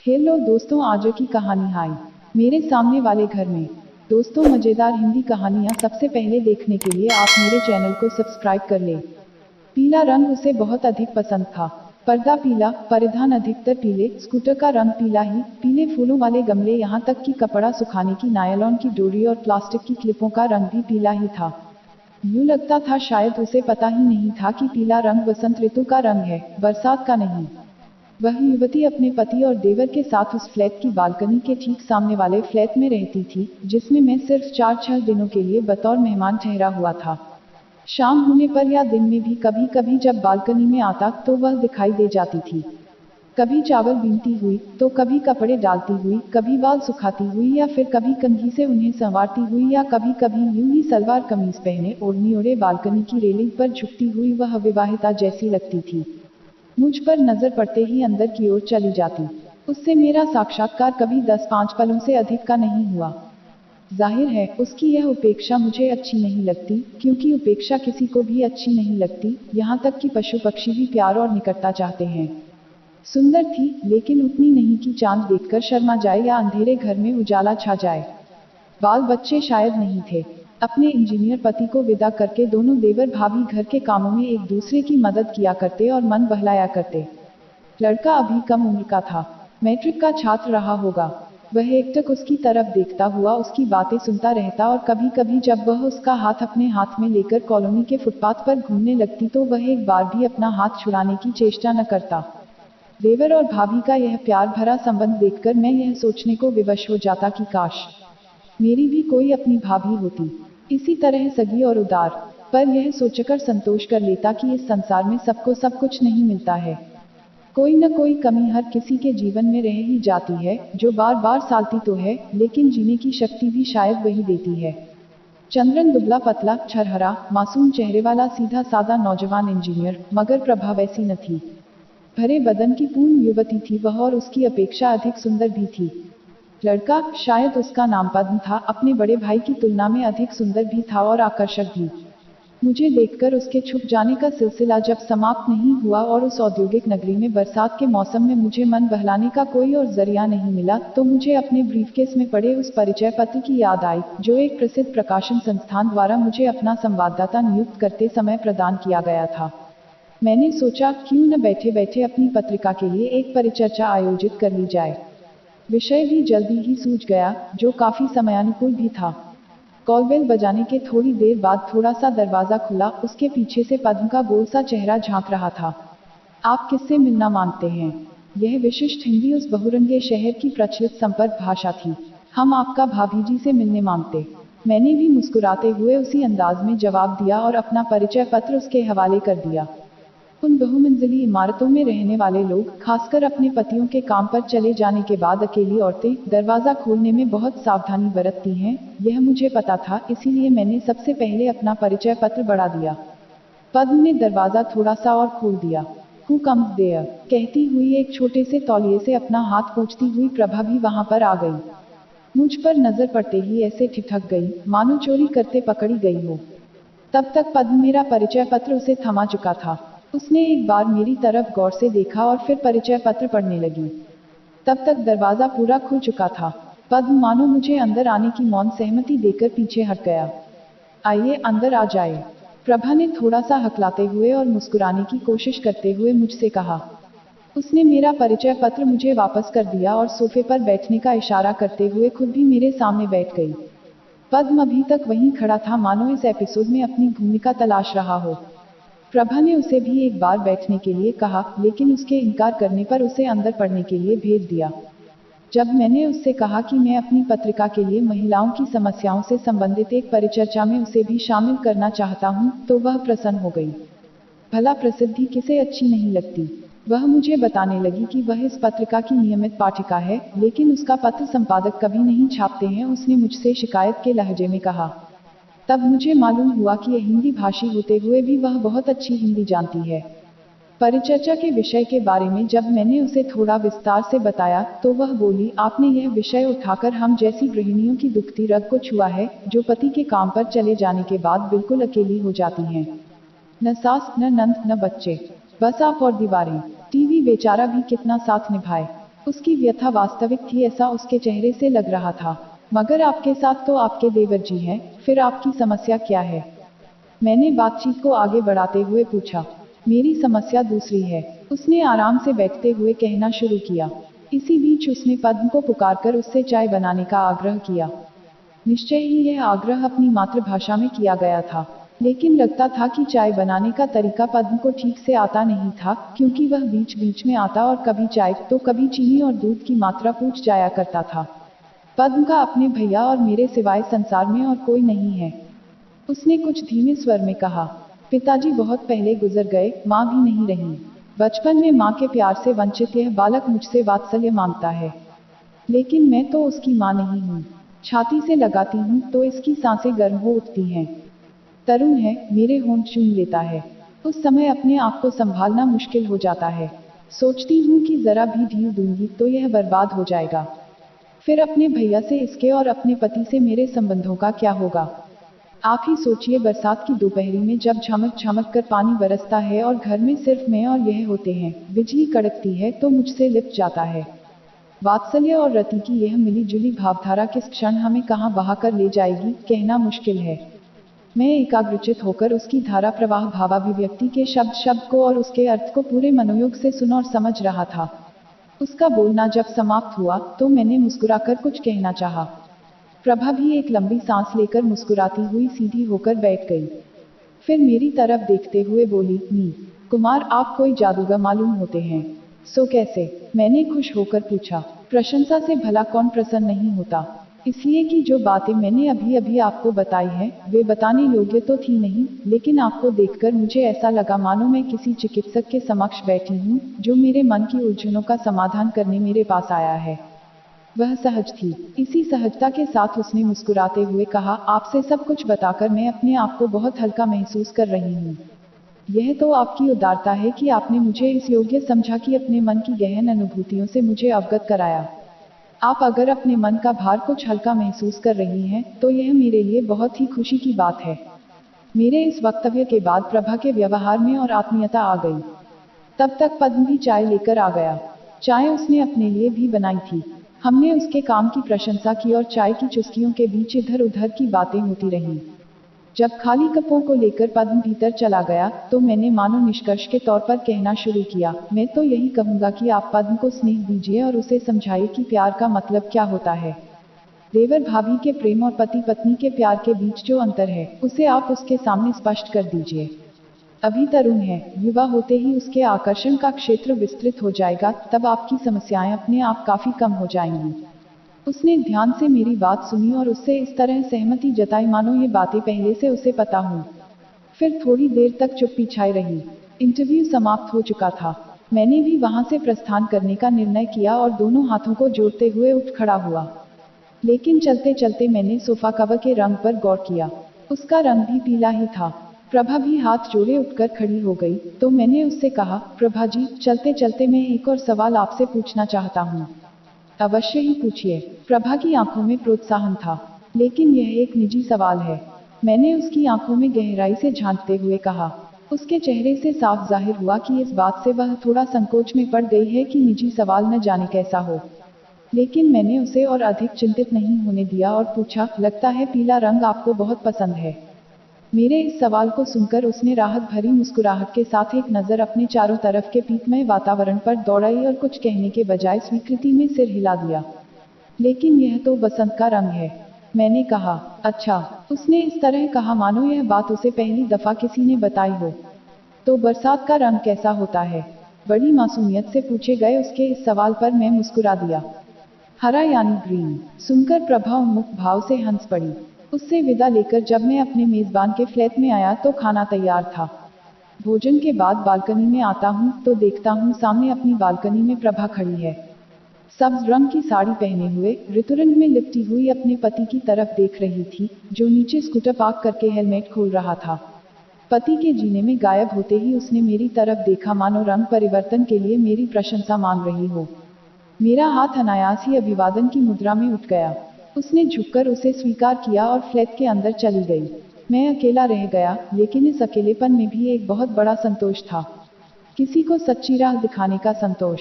Hello दोस्तों, आज की कहानी हाय मेरे सामने वाले घर में। दोस्तों, मज़ेदार हिंदी कहानियाँ सबसे पहले देखने के लिए आप मेरे चैनल को सब्सक्राइब कर लें। पीला रंग उसे बहुत अधिक पसंद था। पर्दा पीला, परिधान अधिकतर पीले, स्कूटर का रंग पीला ही, पीले फूलों वाले गमले, यहाँ तक कि कपड़ा सुखाने की नायलॉन की डोरी और प्लास्टिक की क्लिपों का रंग भी पीला ही था। यूँ लगता था शायद उसे पता ही नहीं था कि पीला रंग वसंत ऋतु का रंग है, बरसात का नहीं। वह युवती अपने पति और देवर के साथ उस फ्लैट की बालकनी के ठीक सामने वाले फ्लैट में रहती थी, जिसमें मैं सिर्फ 4-6 दिनों के लिए बतौर मेहमान ठहरा हुआ था। शाम होने पर या दिन में भी कभी कभी जब बालकनी में आता तो वह दिखाई दे जाती थी। कभी चावल बीनती हुई, तो कभी कपड़े डालती हुई, कभी बाल सुखाती हुई, या फिर कभी कंघी से उन्हें संवारती हुई, या कभी कभी यूं ही सलवार कमीज पहने ओढ़नी ओढ़े बालकनी की रेलिंग पर झुकती हुई वह विवाहिता जैसी लगती थी। मुझ पर नजर पड़ते ही अंदर की ओर चली जाती। उससे मेरा साक्षात्कार कभी 10-5 पलों से अधिक का नहीं हुआ। जाहिर है, उसकी यह उपेक्षा मुझे अच्छी नहीं लगती, क्योंकि उपेक्षा किसी को भी अच्छी नहीं लगती, यहाँ तक कि पशु पक्षी भी प्यार और निकटता चाहते हैं। सुंदर थी, लेकिन उतनी नहीं कि चांद देखकर शर्मा जाए या अंधेरे घर में उजाला छा जाए। बाल बच्चे शायद नहीं थे। अपने इंजीनियर पति को विदा करके दोनों देवर भाभी घर के कामों में एक दूसरे की मदद किया करते और मन बहलाया करते। लड़का अभी कम उम्र का था, मैट्रिक का छात्र रहा होगा। वह एकटक उसकी तरफ देखता हुआ उसकी बातें सुनता रहता, और कभी कभी जब वह उसका हाथ अपने हाथ में लेकर कॉलोनी के फुटपाथ पर घूमने लगती तो वह एक बार भी अपना हाथ छुड़ाने की चेष्टा न करता। देवर और भाभी का यह प्यार भरा संबंध देखकर मैं यह सोचने को विवश हो जाता कि काश मेरी भी कोई अपनी भाभी होती, इसी तरह सगी और उदार। पर यह सोचकर संतोष कर लेता कि इस संसार में सबको सब कुछ नहीं मिलता है। कोई न कोई कमी हर किसी के जीवन में रह ही जाती है, जो बार बार सालती तो है, लेकिन जीने की शक्ति भी शायद वही देती है। चंद्रन दुबला पतला, छरहरा, मासूम चेहरे वाला सीधा सादा नौजवान इंजीनियर, मगर प्रभा वैसी न थी। भरे बदन की पूर्ण युवती थी वह, और उसकी अपेक्षा अधिक सुंदर भी थी। लड़का, शायद उसका नाम पद्म था, अपने बड़े भाई की तुलना में अधिक सुंदर भी था और आकर्षक भी। मुझे देखकर उसके छुप जाने का सिलसिला जब समाप्त नहीं हुआ और उस औद्योगिक नगरी में बरसात के मौसम में मुझे मन बहलाने का कोई और जरिया नहीं मिला, तो मुझे अपने ब्रीफकेस में पड़े उस परिचय पत्र की याद आई, जो एक प्रसिद्ध प्रकाशन संस्थान द्वारा मुझे अपना संवाददाता नियुक्त करते समय प्रदान किया गया था। मैंने सोचा, क्यों न बैठे बैठे अपनी पत्रिका के लिए एक परिचर्चा आयोजित कर ली जाए। विषय भी जल्दी ही सूझ गया, जो काफी समयानुकूल भी था। कॉलबेल बजाने के थोड़ी देर बाद थोड़ा सा दरवाजा खुला, उसके पीछे से पद्म का गोल सा चेहरा झांक रहा था। आप किससे मिलना मांगते हैं? यह विशिष्ट हिंदी उस बहुरंगे शहर की प्रचलित संपर्क भाषा थी। हम आपका भाभी जी से मिलने मांगते। मैंने भी मुस्कुराते हुए उसी अंदाज में जवाब दिया और अपना परिचय पत्र उसके हवाले कर दिया। उन बहुमंजिली इमारतों में रहने वाले लोग, खासकर अपने पतियों के काम पर चले जाने के बाद अकेली औरतें, दरवाजा खोलने में बहुत सावधानी बरतती हैं, यह मुझे पता था, इसीलिए मैंने सबसे पहले अपना परिचय पत्र बढ़ा दिया। पद्म ने दरवाजा थोड़ा सा और खोल दिया। हु कम्स देयर, कहती हुई एक छोटे से तौलिए से अपना हाथ पोंछती हुई प्रभा भी वहां पर आ गई। मुझ पर नजर पड़ते ही ऐसे ठिठक गई, मानो चोरी करते पकड़ी गई हो। तब तक पद्म मेरा परिचय पत्र उसे थमा चुका था। उसने एक बार मेरी तरफ गौर से देखा और फिर परिचय पत्र पढ़ने लगी। तब तक दरवाजा पूरा खुल चुका था। पद्म मानो मुझे अंदर आने की मौन सहमति देकर पीछे हट गया। आइए, अंदर आ जाए, प्रभा ने थोड़ा सा हकलाते हुए और मुस्कुराने की कोशिश करते हुए मुझसे कहा। उसने मेरा परिचय पत्र मुझे वापस कर दिया और सोफे पर बैठने का इशारा करते हुए खुद भी मेरे सामने बैठ गई। पद्म अभी तक वहीं खड़ा था, मानो इस एपिसोड में अपनी भूमिका तलाश रहा हो। प्रभा ने उसे भी एक बार बैठने के लिए कहा, लेकिन उसके इनकार करने पर उसे अंदर पढ़ने के लिए भेज दिया। जब मैंने उससे कहा कि मैं अपनी पत्रिका के लिए महिलाओं की समस्याओं से संबंधित एक परिचर्चा में उसे भी शामिल करना चाहता हूं, तो वह प्रसन्न हो गई। भला प्रसिद्धि किसे अच्छी नहीं लगती। वह मुझे बताने लगी कि वह इस पत्रिका की नियमित पाठिका है, लेकिन उसका पत्र संपादक कभी नहीं छापते हैं, उसने मुझसे शिकायत के लहजे में कहा। तब मुझे मालूम हुआ कि यह हिंदी भाषी होते हुए भी वह बहुत अच्छी हिंदी जानती है। परिचर्चा के विषय के बारे में जब मैंने उसे थोड़ा विस्तार से बताया, तो वह बोली, आपने यह विषय उठाकर हम जैसी गृहिणियों की दुखती रग को छुआ है, जो पति के काम पर चले जाने के बाद बिल्कुल अकेली हो जाती हैं। न सास, न नंद, न बच्चे, बस आप और दीवारें। टीवी बेचारा भी कितना साथ निभाए। उसकी व्यथा वास्तविक थी ऐसा उसके चेहरे से लग रहा था। मगर आपके साथ तो आपके देवर जी हैं, फिर आपकी समस्या क्या है? मैंने बातचीत को आगे बढ़ाते हुए पूछा। मेरी समस्या दूसरी है, उसने आराम से बैठते हुए कहना शुरू किया। इसी बीच उसने पद्म को पुकारकर उससे चाय बनाने का आग्रह किया। निश्चय ही यह आग्रह अपनी मातृभाषा में किया गया था, लेकिन लगता था कि चाय बनाने का तरीका पद्म को ठीक से आता नहीं था, क्योंकि वह बीच बीच में आता और कभी चाय तो कभी चीनी और दूध की मात्रा पूछ जाया करता था। पद्म का अपने भैया और मेरे सिवाय संसार में और कोई नहीं है। उसने कुछ धीमे स्वर में कहा। पिताजी बहुत पहले गुजर गए, माँ भी नहीं रही। बचपन में माँ के प्यार से वंचित यह बालक मुझसे वात्सल्य मांगता है, लेकिन मैं तो उसकी माँ नहीं हूँ। छाती से लगाती हूँ तो इसकी सांसें गर्म हो उठती हैं। तरुण है, मेरे होंठ चूम लेता है। उस समय अपने आप को संभालना मुश्किल हो जाता है। सोचती हूँ कि जरा भी ढील दूंगी तो यह बर्बाद हो जाएगा। फिर अपने भैया से इसके और अपने पति से मेरे संबंधों का क्या होगा? आप ही सोचिए, बरसात की दोपहरी में जब झमक झमक कर पानी बरसता है और घर में सिर्फ मैं और यह होते हैं, बिजली कड़कती है तो मुझसे लिपट जाता है। वात्सल्य और रति की यह मिली जुली भावधारा किस क्षण हमें कहाँ बहाकर ले जाएगी, कहना मुश्किल है। मैं एकाग्रचित होकर उसकी धारा प्रवाह भावाभिव्यक्ति के शब्द शब्द को और उसके अर्थ को पूरे मनोयोग से सुन और समझ रहा था। उसका बोलना जब समाप्त हुआ तो मैंने मुस्कुराकर कुछ कहना चाहा। प्रभा भी एक लंबी सांस लेकर मुस्कुराती हुई सीधी होकर बैठ गई। फिर मेरी तरफ देखते हुए बोली, नी कुमार, आप कोई जादूगर मालूम होते हैं। सो कैसे? मैंने खुश होकर पूछा। प्रशंसा से भला कौन प्रसन्न नहीं होता? इसलिए कि जो बातें मैंने अभी अभी आपको बताई हैं, वे बताने योग्य तो थी नहीं, लेकिन आपको देखकर मुझे ऐसा लगा मानो मैं किसी चिकित्सक के समक्ष बैठी हूँ, जो मेरे मन की उलझनों का समाधान करने मेरे पास आया है। वह सहज थी। इसी सहजता के साथ उसने मुस्कुराते हुए कहा, आपसे सब कुछ बताकर मैं अपने आप को बहुत हल्का महसूस कर रही हूँ। यह तो आपकी उदारता है कि आपने मुझे इस योग्य समझा कि अपने मन की गहन अनुभूतियों से मुझे अवगत कराया। आप अगर अपने मन का भार कुछ हल्का महसूस कर रही हैं, तो यह मेरे लिए बहुत ही खुशी की बात है। मेरे इस वक्तव्य के बाद प्रभा के व्यवहार में और आत्मीयता आ गई। तब तक पद्म भी चाय लेकर आ गया। चाय उसने अपने लिए भी बनाई थी। हमने उसके काम की प्रशंसा की और चाय की चुस्कियों के बीच इधर उधर की बातें होती रहीं। जब खाली कपों को लेकर पद्म भीतर चला गया, तो मैंने मानो निष्कर्ष के तौर पर कहना शुरू किया, मैं तो यही कहूंगा कि आप पद्म को स्नेह दीजिए और उसे समझाइए कि प्यार का मतलब क्या होता है। देवर भाभी के प्रेम और पति पत्नी के प्यार के बीच जो अंतर है, उसे आप उसके सामने स्पष्ट कर दीजिए। अभी तरुण है, युवा होते ही उसके आकर्षण का क्षेत्र विस्तृत हो जाएगा, तब आपकी समस्याएं अपने आप काफी कम हो जाएंगी। उसने ध्यान से मेरी बात सुनी और उससे इस तरह सहमति जताई मानो ये बातें पहले से उसे पता हों। फिर थोड़ी देर तक चुप्पी छाई रही। इंटरव्यू समाप्त हो चुका था। मैंने भी वहां से प्रस्थान करने का निर्णय किया और दोनों हाथों को जोड़ते हुए उठ खड़ा हुआ। लेकिन चलते चलते मैंने सोफा कवर के रंग पर गौर किया। उसका रंग भी पीला ही था। प्रभा भी हाथ जोड़े उठकर खड़ी हो गई, तो मैंने उससे कहा, प्रभा जी, चलते चलते मैं एक और सवाल आपसे पूछना चाहता हूँ। अवश्य ही पूछिए। प्रभा की आंखों में प्रोत्साहन था। लेकिन यह एक निजी सवाल है। मैंने उसकी आंखों में गहराई से झांकते हुए कहा। उसके चेहरे से साफ जाहिर हुआ कि इस बात से वह थोड़ा संकोच में पड़ गई है कि निजी सवाल न जाने कैसा हो। लेकिन मैंने उसे और अधिक चिंतित नहीं होने दिया और पूछा, लगता है पीला रंग आपको बहुत पसंद है। मेरे इस सवाल को सुनकर उसने राहत भरी मुस्कुराहट के साथ एक नज़र अपने चारों तरफ के पीतमय वातावरण पर दौड़ाई और कुछ कहने के बजाय स्वीकृति में सिर हिला दिया। लेकिन यह तो बसंत का रंग है, मैंने कहा। अच्छा, उसने इस तरह कहा मानो यह बात उसे पहली दफा किसी ने बताई हो। तो बरसात का रंग कैसा होता है? बड़ी मासूमियत से पूछे गए उसके इस सवाल पर मैं मुस्कुरा दिया। हरा यानी ग्रीन। सुनकर प्रभा उन्मुख भाव से हंस पड़ी। उससे विदा लेकर जब मैं अपने मेजबान के फ्लैट में आया तो खाना तैयार था। भोजन के बाद बालकनी में आता हूँ तो देखता हूँ सामने अपनी बालकनी में प्रभा खड़ी है। सब्ज रंग की साड़ी पहने हुए, ऋतुरंग में लिपटी हुई अपने पति की तरफ देख रही थी, जो नीचे स्कूटर पार्क करके हेलमेट खोल रहा था। पति के जीने में गायब होते ही उसने मेरी तरफ देखा मानो रंग परिवर्तन के लिए मेरी प्रशंसा मांग रही हो। मेरा हाथ अनायास ही अभिवादन की मुद्रा में उठ गया। उसने झुककर उसे स्वीकार किया और फ्लैट के अंदर चली गई। मैं अकेला रह गया, लेकिन इस अकेलेपन में भी एक बहुत बड़ा संतोष था। किसी को सच्ची राह दिखाने का संतोष।